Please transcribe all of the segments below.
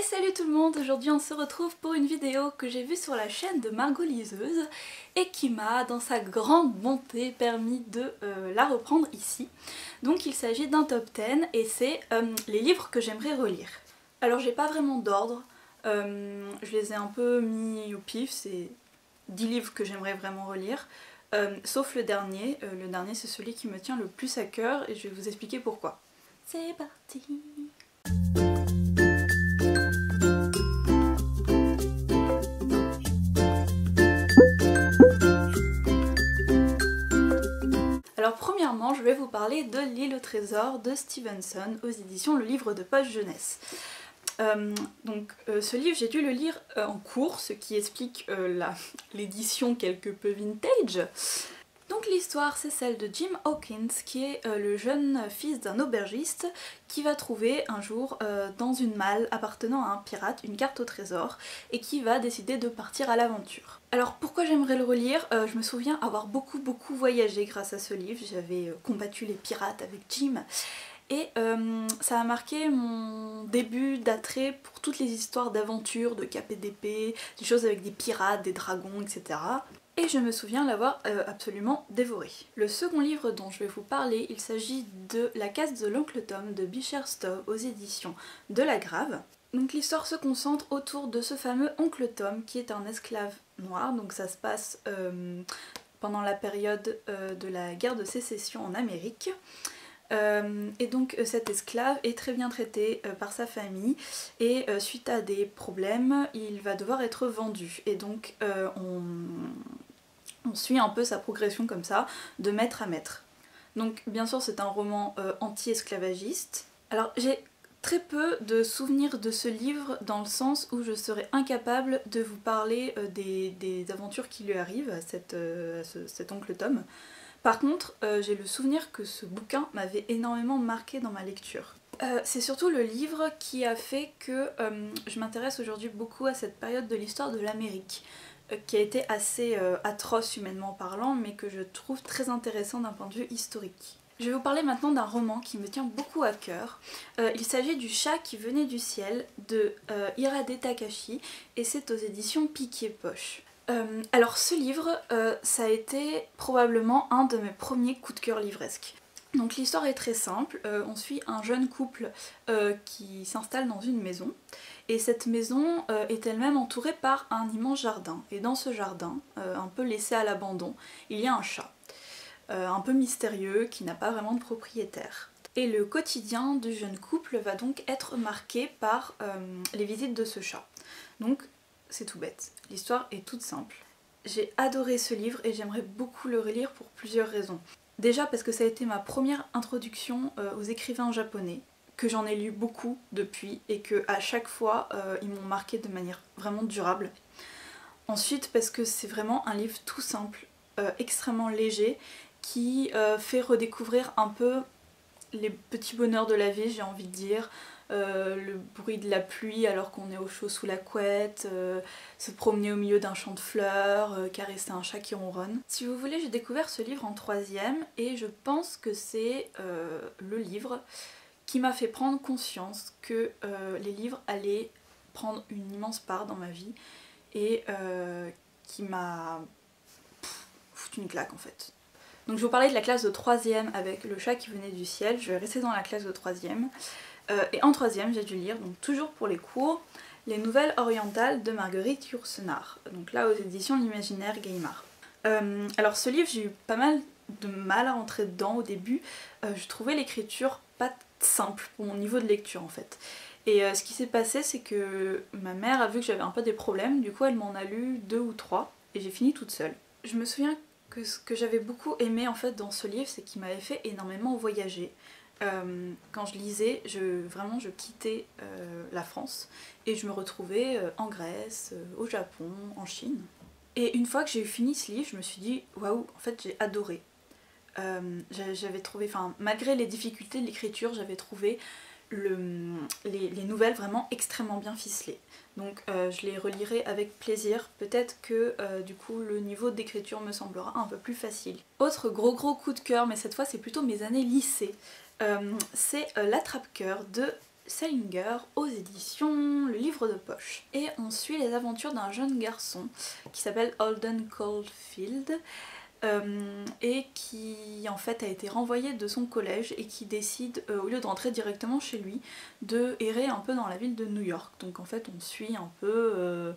salut tout le monde, aujourd'hui on se retrouve pour une vidéo que j'ai vue sur la chaîne de Margot Liseuse et qui m'a, dans sa grande bonté, permis de la reprendre ici. Donc il s'agit d'un top 10 et c'est les livres que j'aimerais relire. Alors j'ai pas vraiment d'ordre, je les ai un peu mis au pif, c'est 10 livres que j'aimerais vraiment relire. Sauf le dernier c'est celui qui me tient le plus à cœur et je vais vous expliquer pourquoi. C'est parti! Alors premièrement, je vais vous parler de L'île au trésor de Stevenson aux éditions Le Livre de Poche Jeunesse. Ce livre, j'ai dû le lire en cours, ce qui explique l'édition quelque peu vintage. Donc l'histoire, c'est celle de Jim Hawkins, qui est le jeune fils d'un aubergiste qui va trouver un jour dans une malle appartenant à un pirate une carte au trésor et qui va décider de partir à l'aventure. Alors pourquoi j'aimerais le relire? Je me souviens avoir beaucoup voyagé grâce à ce livre, j'avais combattu les pirates avec Jim et ça a marqué mon début d'attrait pour toutes les histoires d'aventure, de cap et d'épée, des choses avec des pirates, des dragons, etc. Et je me souviens l'avoir absolument dévoré. Le second livre dont je vais vous parler, il s'agit de La case de l'oncle Tom de Beecher Stowe aux éditions de La Grave. Donc l'histoire se concentre autour de ce fameux oncle Tom qui est un esclave noir, donc ça se passe pendant la période de la guerre de sécession en Amérique. Et donc cet esclave est très bien traité par sa famille et suite à des problèmes il va devoir être vendu et donc on suit un peu sa progression comme ça de maître à maître. Donc bien sûr c'est un roman anti-esclavagiste. Alors j'ai très peu de souvenirs de ce livre dans le sens où je serais incapable de vous parler des aventures qui lui arrivent à cet oncle Tom. Par contre, j'ai le souvenir que ce bouquin m'avait énormément marqué dans ma lecture. C'est surtout le livre qui a fait que je m'intéresse aujourd'hui beaucoup à cette période de l'histoire de l'Amérique, qui a été assez atroce humainement parlant, mais que je trouve très intéressant d'un point de vue historique. Je vais vous parler maintenant d'un roman qui me tient beaucoup à cœur. Il s'agit du Chat qui venait du ciel de Hirade Takashi et c'est aux éditions Piquier-Poche. Alors ce livre, ça a été probablement un de mes premiers coups de cœur livresques. Donc l'histoire est très simple, on suit un jeune couple qui s'installe dans une maison et cette maison est elle-même entourée par un immense jardin et dans ce jardin, un peu laissé à l'abandon, il y a un chat un peu mystérieux qui n'a pas vraiment de propriétaire. Et le quotidien du jeune couple va donc être marqué par les visites de ce chat. Donc c'est tout bête, l'histoire est toute simple. J'ai adoré ce livre et j'aimerais beaucoup le relire pour plusieurs raisons. Déjà parce que ça a été ma première introduction aux écrivains japonais, que j'en ai lu beaucoup depuis et que à chaque fois ils m'ont marqué de manière vraiment durable. Ensuite parce que c'est vraiment un livre tout simple, extrêmement léger, qui fait redécouvrir un peu les petits bonheurs de la vie, j'ai envie de dire. Le bruit de la pluie alors qu'on est au chaud sous la couette, se promener au milieu d'un champ de fleurs, caresser un chat qui ronronne. Si vous voulez, j'ai découvert ce livre en 3e et je pense que c'est le livre qui m'a fait prendre conscience que les livres allaient prendre une immense part dans ma vie et qui m'a foutu une claque en fait. Donc je vous parlais de la classe de 3e avec Le Chat qui venait du ciel, je vais rester dans la classe de 3e. Et en 3e, j'ai dû lire, donc toujours pour les cours, Les Nouvelles Orientales de Marguerite Yourcenar, donc là aux éditions L'Imaginaire Gallimard. Alors ce livre, j'ai eu pas mal de mal à rentrer dedans au début, je trouvais l'écriture pas simple pour mon niveau de lecture en fait. Et ce qui s'est passé, c'est que ma mère a vu que j'avais un peu des problèmes, du coup elle m'en a lu 2 ou 3 et j'ai fini toute seule. Je me souviens que ce que j'avais beaucoup aimé en fait dans ce livre, c'est qu'il m'avait fait énormément voyager. Quand je lisais, vraiment je quittais la France et je me retrouvais en Grèce, au Japon, en Chine. Et une fois que j'ai fini ce livre, je me suis dit waouh, en fait j'ai adoré. J'avais trouvé, malgré les difficultés de l'écriture, j'avais trouvé les nouvelles vraiment extrêmement bien ficelées. Donc je les relirai avec plaisir, peut-être que du coup le niveau d'écriture me semblera un peu plus facile. Autre gros coup de cœur, mais cette fois c'est plutôt mes années lycée, c'est L'Attrape-Cœur de Salinger aux éditions Le livre de poche. Et on suit les aventures d'un jeune garçon qui s'appelle Holden Caulfield et qui en fait a été renvoyé de son collège et qui décide, au lieu de rentrer directement chez lui, de errer un peu dans la ville de New York. Donc en fait on suit un peu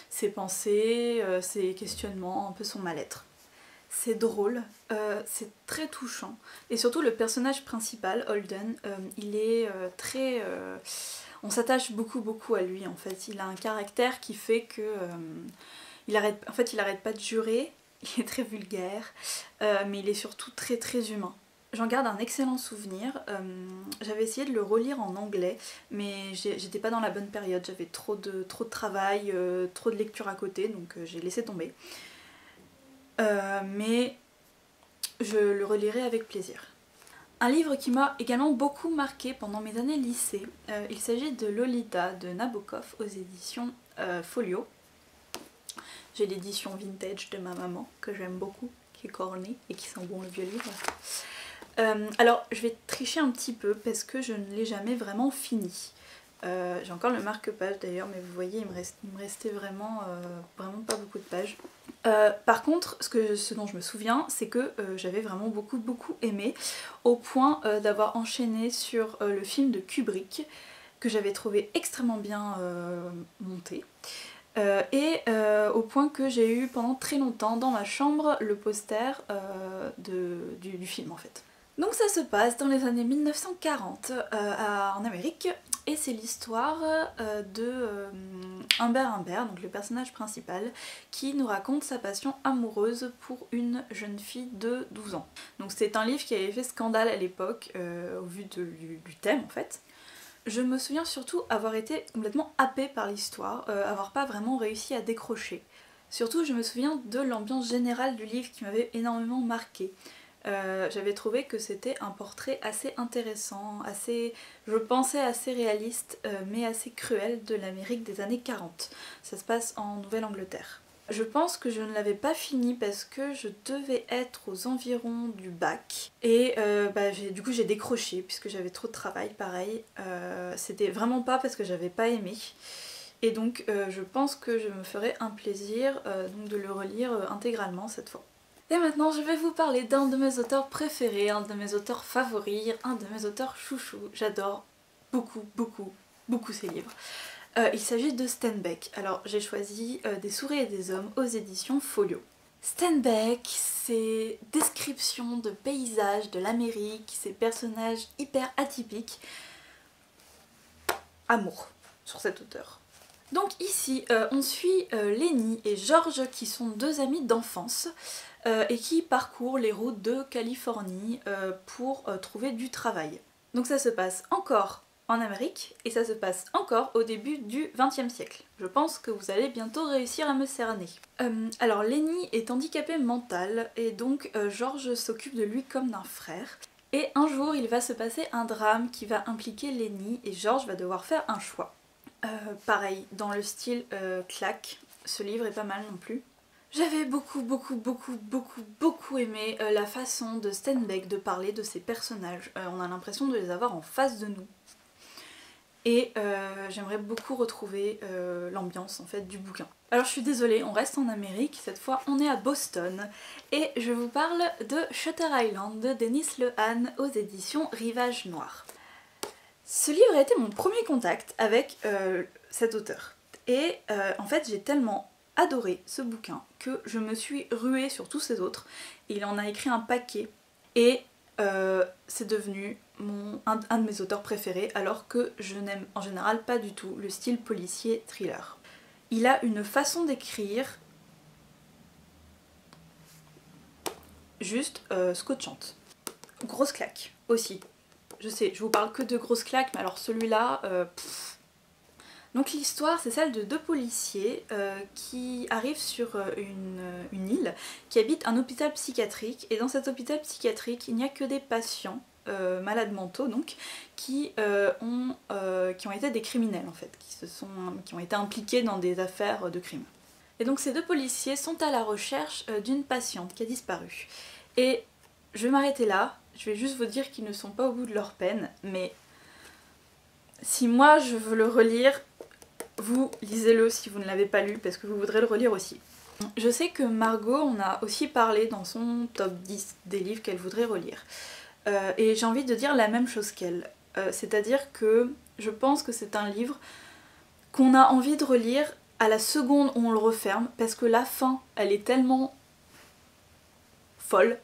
ses pensées, ses questionnements, un peu son mal-être. C'est drôle, c'est très touchant, et surtout le personnage principal, Holden, il est très... on s'attache beaucoup à lui en fait. Il a un caractère qui fait que... il arrête pas de jurer, il est très vulgaire, mais il est surtout très humain. J'en garde un excellent souvenir. J'avais essayé de le relire en anglais, mais j'étais pas dans la bonne période, j'avais trop de travail, trop de lecture à côté, donc j'ai laissé tomber. Mais je le relirai avec plaisir. Un livre qui m'a également beaucoup marqué pendant mes années lycée, il s'agit de Lolita de Nabokov aux éditions Folio. J'ai l'édition vintage de ma maman que j'aime beaucoup, qui est cornée et qui sent bon le vieux livre. Alors je vais tricher un petit peu parce que je ne l'ai jamais vraiment fini. J'ai encore le marque-page d'ailleurs, mais vous voyez il me restait vraiment pas beaucoup de pages. Par contre, ce dont je me souviens, c'est que j'avais vraiment beaucoup aimé, au point d'avoir enchaîné sur le film de Kubrick, que j'avais trouvé extrêmement bien monté, et au point que j'ai eu pendant très longtemps dans ma chambre le poster du film en fait. Donc ça se passe dans les années 1940 en Amérique, et c'est l'histoire de Humbert Humbert, donc le personnage principal, qui nous raconte sa passion amoureuse pour une jeune fille de 12 ans. Donc c'est un livre qui avait fait scandale à l'époque, au vu du thème en fait. Je me souviens surtout avoir été complètement happée par l'histoire, avoir pas vraiment réussi à décrocher. Surtout je me souviens de l'ambiance générale du livre qui m'avait énormément marquée. J'avais trouvé que c'était un portrait assez intéressant, je pensais assez réaliste, mais assez cruel de l'Amérique des années 40. Ça se passe en Nouvelle-Angleterre. Je pense que je ne l'avais pas fini parce que je devais être aux environs du bac, et du coup j'ai décroché puisque j'avais trop de travail, pareil. C'était vraiment pas parce que j'avais pas aimé. Et donc je pense que je me ferai un plaisir donc de le relire intégralement cette fois. Et maintenant je vais vous parler d'un de mes auteurs préférés, un de mes auteurs favoris, un de mes auteurs chouchous. J'adore beaucoup ses livres. Il s'agit de Steinbeck. Alors j'ai choisi Des souris et des hommes aux éditions Folio. Steinbeck, ses descriptions de paysages de l'Amérique, ses personnages hyper atypiques. Amour sur cet auteur. Donc ici on suit Lenny et George qui sont deux amis d'enfance et qui parcourent les routes de Californie pour trouver du travail. Donc ça se passe encore en Amérique et ça se passe encore au début du XXe siècle. Je pense que vous allez bientôt réussir à me cerner. Alors Lenny est handicapé mental et donc George s'occupe de lui comme d'un frère. Et un jour il va se passer un drame qui va impliquer Lenny et George va devoir faire un choix. Pareil, dans le style claque, ce livre est pas mal non plus. J'avais beaucoup aimé la façon de Steinbeck de parler de ses personnages. On a l'impression de les avoir en face de nous. Et j'aimerais beaucoup retrouver l'ambiance en fait du bouquin. Alors je suis désolée, on reste en Amérique, cette fois on est à Boston. Et je vous parle de Shutter Island de Dennis Lehane aux éditions Rivage Noir. Ce livre a été mon premier contact avec cet auteur. Et en fait j'ai tellement adoré ce bouquin que je me suis ruée sur tous ces autres. Et il en a écrit un paquet. Et c'est devenu un de mes auteurs préférés, alors que je n'aime en général pas du tout le style policier thriller. Il a une façon d'écrire juste scotchante. Grosse claque aussi. Je sais, je vous parle que de grosses claques, mais alors celui-là... Donc l'histoire, c'est celle de deux policiers qui arrivent sur une île, qui habitent un hôpital psychiatrique, et dans cet hôpital psychiatrique, il n'y a que des patients, malades mentaux donc, qui ont été des criminels en fait, qui ont été impliqués dans des affaires de crime. Et donc ces deux policiers sont à la recherche d'une patiente qui a disparu. Et je vais m'arrêter là, je vais juste vous dire qu'ils ne sont pas au bout de leur peine, mais si moi je veux le relire, Vous lisez-le si vous ne l'avez pas lu parce que vous voudrez le relire aussi. Je sais que Margot en a aussi parlé dans son top 10 des livres qu'elle voudrait relire. Et j'ai envie de dire la même chose qu'elle. C'est-à-dire que je pense que c'est un livre qu'on a envie de relire à la seconde où on le referme parce que la fin, elle est tellement folle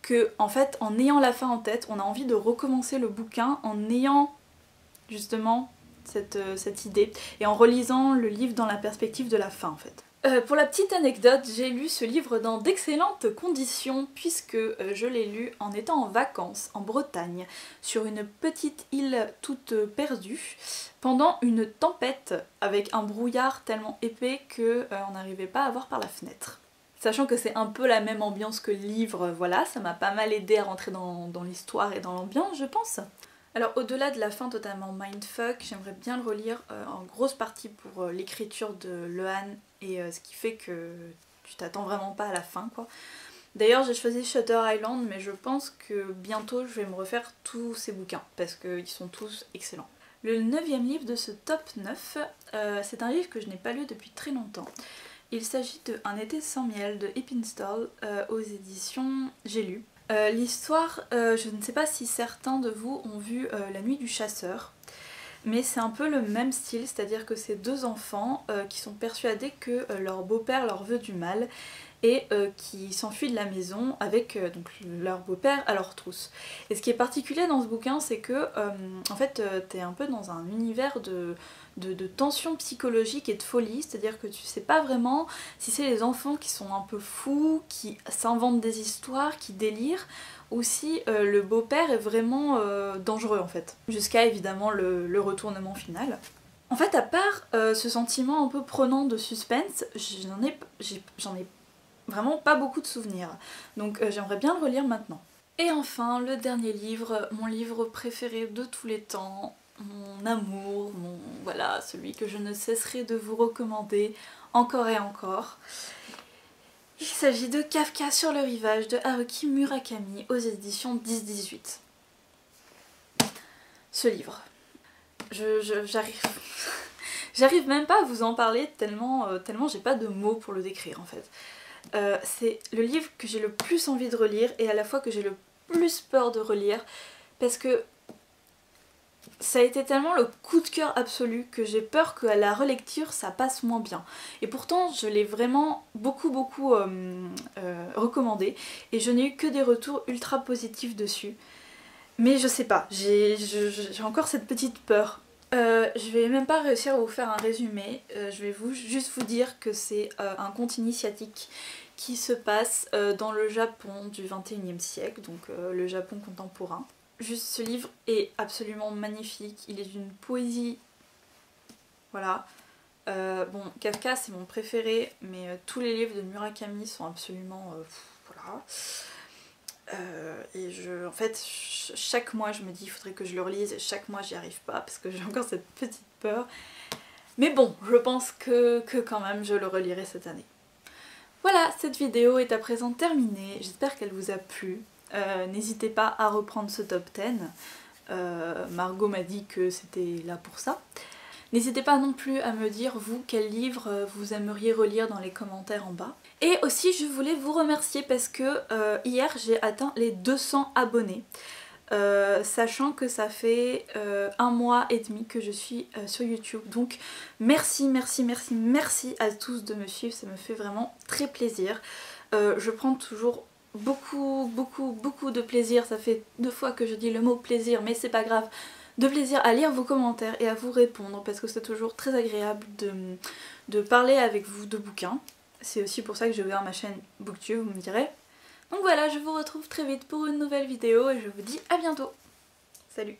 que en fait, en ayant la fin en tête, on a envie de recommencer le bouquin en ayant justement cette idée et en relisant le livre dans la perspective de la fin en fait. Pour la petite anecdote, j'ai lu ce livre dans d'excellentes conditions puisque je l'ai lu en étant en vacances en Bretagne sur une petite île toute perdue pendant une tempête avec un brouillard tellement épais qu'on n'arrivait pas à voir par la fenêtre. Sachant que c'est un peu la même ambiance que le livre, voilà, ça m'a pas mal aidé à rentrer dans l'histoire et dans l'ambiance je pense. Alors au-delà de la fin totalement mindfuck, j'aimerais bien le relire en grosse partie pour l'écriture de Lehan et ce qui fait que tu t'attends vraiment pas à la fin quoi. D'ailleurs j'ai choisi Shutter Island mais je pense que bientôt je vais me refaire tous ces bouquins parce qu'ils sont tous excellents. Le 9e livre de ce top 9, c'est un livre que je n'ai pas lu depuis très longtemps. Il s'agit de Un été sans miel de Heppenstall aux éditions J'ai lu. L'histoire, je ne sais pas si certains de vous ont vu La nuit du chasseur, mais c'est un peu le même style, c'est-à-dire que c'est deux enfants qui sont persuadés que leur beau-père leur veut du mal et qui s'enfuient de la maison avec donc leur beau-père à leur trousse. Et ce qui est particulier dans ce bouquin, c'est que en fait t'es un peu dans un univers de tension psychologique et de folie, c'est-à-dire que tu sais pas vraiment si c'est les enfants qui sont un peu fous, qui s'inventent des histoires, qui délirent, ou si le beau-père est vraiment dangereux en fait. Jusqu'à évidemment le retournement final. En fait, à part ce sentiment un peu prenant de suspense, j'en ai vraiment pas beaucoup de souvenirs. Donc j'aimerais bien le relire maintenant. Et enfin, le dernier livre, mon livre préféré de tous les temps, mon amour, voilà, celui que je ne cesserai de vous recommander encore et encore. Il s'agit de Kafka sur le rivage de Haruki Murakami aux éditions 10-18. Ce livre, j'arrive même pas à vous en parler tellement j'ai pas de mots pour le décrire en fait. C'est le livre que j'ai le plus envie de relire et à la fois que j'ai le plus peur de relire parce que ça a été tellement le coup de cœur absolu que j'ai peur qu'à la relecture ça passe moins bien. Et pourtant je l'ai vraiment beaucoup recommandé et je n'ai eu que des retours ultra positifs dessus. Mais je sais pas, j'ai encore cette petite peur. Je vais même pas réussir à vous faire un résumé, je vais juste vous dire que c'est un conte initiatique qui se passe dans le Japon du 21e siècle, donc le Japon contemporain. Juste ce livre est absolument magnifique, il est d'une poésie, voilà. Bon, Kafka c'est mon préféré, mais tous les livres de Murakami sont absolument, voilà. Et en fait, chaque mois je me dis il faudrait que je le relise et chaque mois j'y arrive pas parce que j'ai encore cette petite peur. Mais bon, je pense que quand même je le relirai cette année. Voilà, cette vidéo est à présent terminée, j'espère qu'elle vous a plu. N'hésitez pas à reprendre ce top 10, Margot m'a dit que c'était là pour ça. N'hésitez pas non plus à me dire vous quel livre vous aimeriez relire dans les commentaires en bas. Et aussi je voulais vous remercier parce que hier j'ai atteint les 200 abonnés. Sachant que ça fait 1 mois et demi que je suis sur YouTube. Donc merci à tous de me suivre, ça me fait vraiment très plaisir. Je prends toujours beaucoup de plaisir, ça fait 2 fois que je dis le mot plaisir mais c'est pas grave, de plaisir à lire vos commentaires et à vous répondre parce que c'est toujours très agréable de parler avec vous de bouquins. C'est aussi pour ça que j'ai ouvert ma chaîne Booktube, vous me direz. Donc voilà, je vous retrouve très vite pour une nouvelle vidéo et je vous dis à bientôt. Salut!